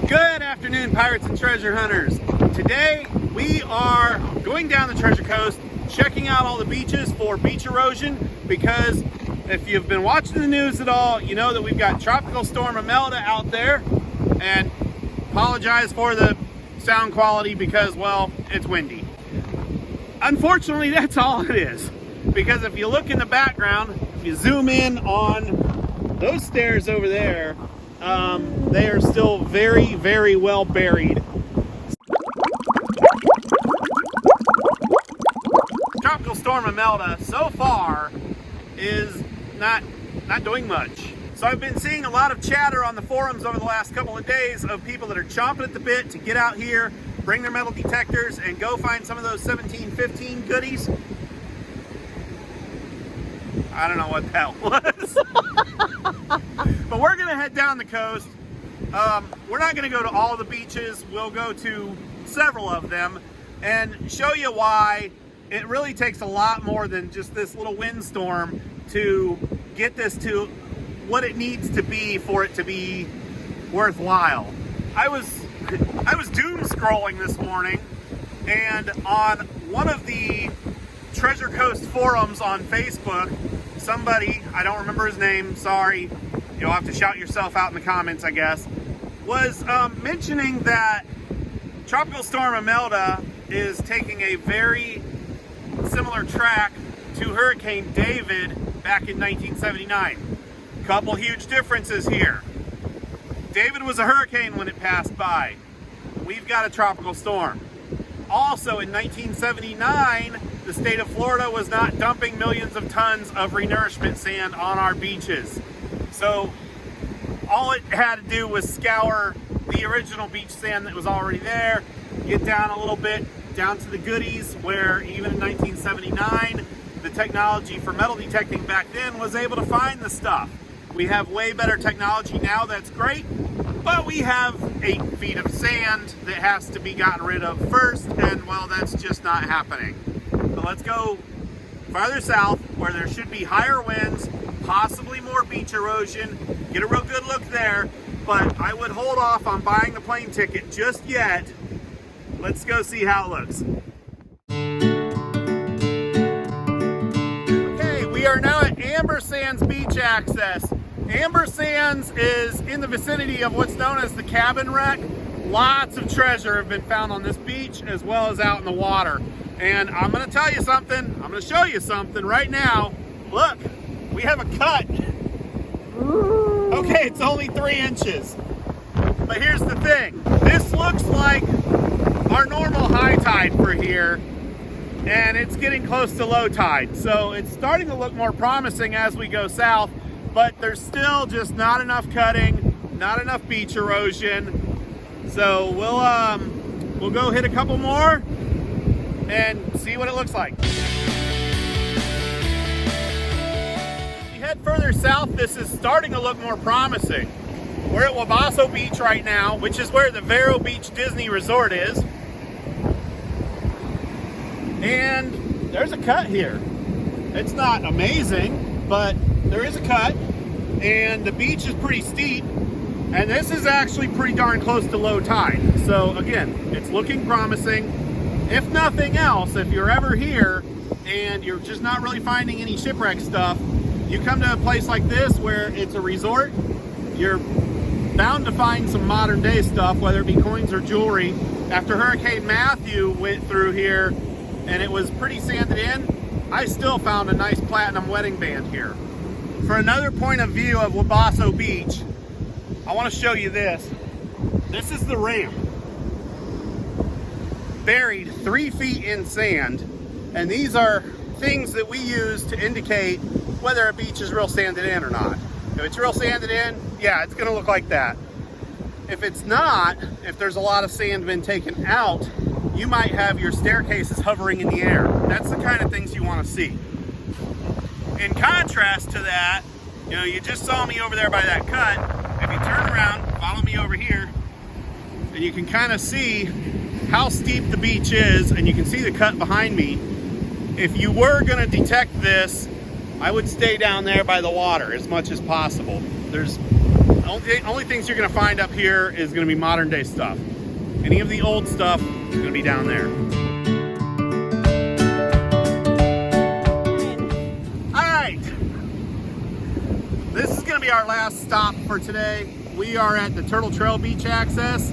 Good afternoon, pirates and treasure hunters. Today we are going down the Treasure Coast, checking out all the beaches for beach erosion, because if you've been watching the news at all, you know that we've got Tropical Storm Imelda out there, and apologize for the sound quality because, well, it's windy. Unfortunately, that's all it is, because if you look in the background, if you zoom in on those stairs over there, they are still very, very well buried. Tropical Storm Imelda so far is not doing much. So I've been seeing a lot of chatter on the forums over the last couple of days of people that are chomping at the bit to get out here, bring their metal detectors, and go find some of those 1715 goodies. I don't know what that was. But we're gonna head down the coast. We're not gonna go to all the beaches. We'll go to several of them and show you why it really takes a lot more than just this little windstorm to get this to what it needs to be for it to be worthwhile. I was doom scrolling this morning, and on one of the Treasure Coast forums on Facebook, somebody, I don't remember his name, sorry, you'll have to shout yourself out in the comments, I guess, was mentioning that Tropical Storm Imelda is taking a very similar track to Hurricane David back in 1979. Couple huge differences here. David was a hurricane when it passed by. We've got a tropical storm. Also in 1979, the state of Florida was not dumping millions of tons of renourishment sand on our beaches. So all it had to do was scour the original beach sand that was already there, get down a little bit, down to the goodies, where even in 1979, the technology for metal detecting back then was able to find the stuff. We have way better technology now, that's great, but we have 8 feet of sand that has to be gotten rid of first, and well, that's just not happening. So let's go farther south where there should be higher winds, possibly more beach erosion, get a real good look there, but I would hold off on buying the plane ticket just yet. Let's go see how it looks. Okay, we are now at Amber Sands Beach Access. Amber Sands is in the vicinity of what's known as the cabin wreck. Lots of treasure have been found on this beach as well as out in the water. And I'm gonna tell you something, I'm gonna show you something right now. Look, we have a cut. Okay, it's only 3 inches. But here's the thing, this looks like our normal high tide for here, and it's getting close to low tide. So it's starting to look more promising as we go south, but there's still just not enough cutting, not enough beach erosion. So we'll go hit a couple more and see what it looks like. If you head further south, this is starting to look more promising. We're at Wabasso Beach right now, which is where the Vero Beach Disney Resort is. And there's a cut here. It's not amazing, but there is a cut, and the beach is pretty steep, and this is actually pretty darn close to low tide. So again, it's looking promising. If nothing else, if you're ever here and you're just not really finding any shipwreck stuff, you come to a place like this where it's a resort, you're bound to find some modern day stuff, whether it be coins or jewelry. After Hurricane Matthew went through here and it was pretty sanded in, I still found a nice platinum wedding band here. For another point of view of Wabasso Beach, I want to show you this. This is the ramp. Buried 3 feet in sand, and these are things that we use to indicate whether a beach is real sanded in or not. If it's real sanded in, yeah, it's gonna look like that. If it's not, if there's a lot of sand been taken out, you might have your staircases hovering in the air. That's the kind of things you want to see. In contrast to that, you know, you just saw me over there by that cut. If you turn around, follow me over here, and you can kind of see how steep the beach is, and you can see the cut behind me. If you were going to detect this, I would stay down there by the water as much as possible. There's Only things you're gonna find up here is gonna be modern day stuff. Any of the old stuff is gonna be down there. All right, this is gonna be our last stop for today. We are at the Turtle Trail Beach Access.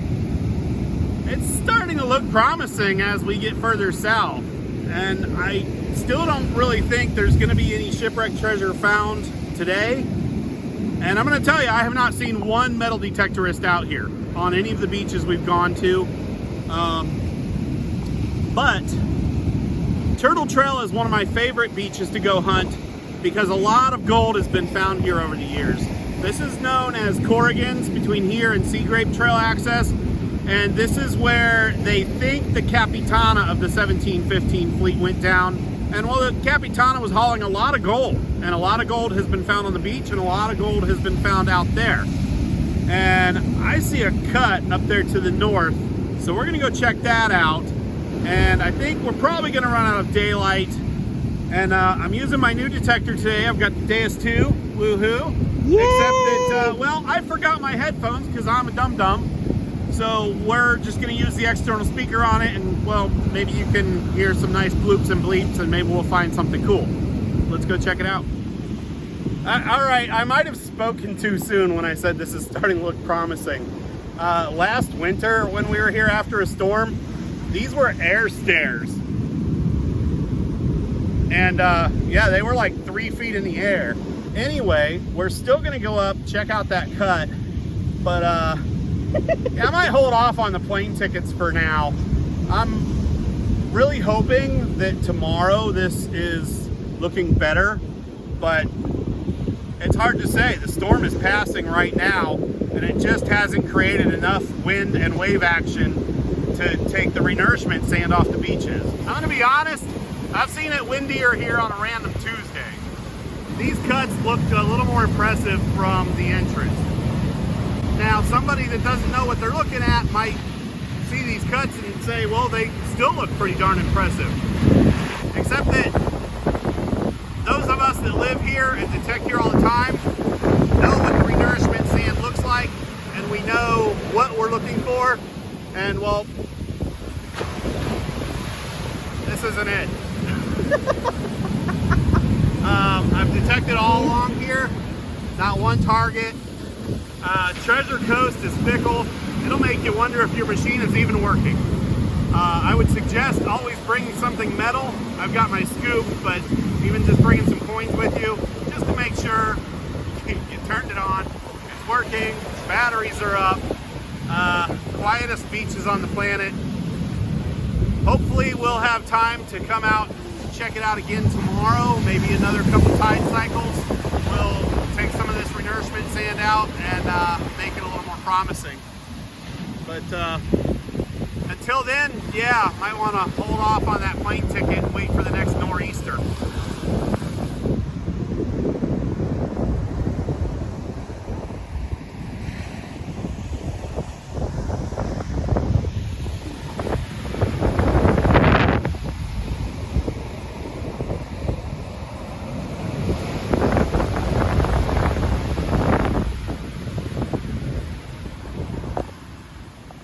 It's starting to look promising as we get further south, and I still don't really think there's gonna be any shipwreck treasure found today. And I'm gonna tell you, I have not seen one metal detectorist out here on any of the beaches we've gone to. But Turtle Trail is one of my favorite beaches to go hunt because a lot of gold has been found here over the years. This is known as Corrigan's between here and Sea Grape Trail Access. And this is where they think the Capitana of the 1715 fleet went down. And well, the Capitana was hauling a lot of gold, and a lot of gold has been found on the beach, and a lot of gold has been found out there. And I see a cut up there to the north, so we're gonna go check that out. And I think we're probably gonna run out of daylight. And I'm using my new detector today. I've got the Deus 2, woohoo. Yay! Except that, well, I forgot my headphones because I'm a dum-dum. So we're just gonna use the external speaker on it, and well, maybe you can hear some nice bloops and bleeps, and maybe we'll find something cool. Let's go check it out. All right, I might have spoken too soon when I said this is starting to look promising. Last winter when we were here after a storm, these were air stairs. And yeah, they were like 3 feet in the air. Anyway, we're still gonna go up, check out that cut, but yeah, I might hold off on the plane tickets for now. I'm really hoping that tomorrow this is looking better, but it's hard to say. The storm is passing right now, and it just hasn't created enough wind and wave action to take the renourishment sand off the beaches. I'm gonna be honest, I've seen it windier here on a random Tuesday. These cuts looked a little more impressive from the entrance. Now, somebody that doesn't know what they're looking at might see these cuts and say, well, they still look pretty darn impressive. Except that those of us that live here and detect here all the time know what the renourishment sand looks like, and we know what we're looking for, and well, this isn't it. I've detected all along here, not one target. Treasure Coast is fickle. It'll make you wonder if your machine is even working. I would suggest always bringing something metal. I've got my scoop, but even just bringing some coins with you, just to make sure you turned it on, it's working, batteries are up, quietest beaches on the planet. Hopefully we'll have time to come out and check it out again tomorrow, maybe another couple tide cycles. We'll take some of this renourishment sand out and make it a little more promising. But until then, yeah, might want to hold off on that plane ticket and wait for the next nor'easter.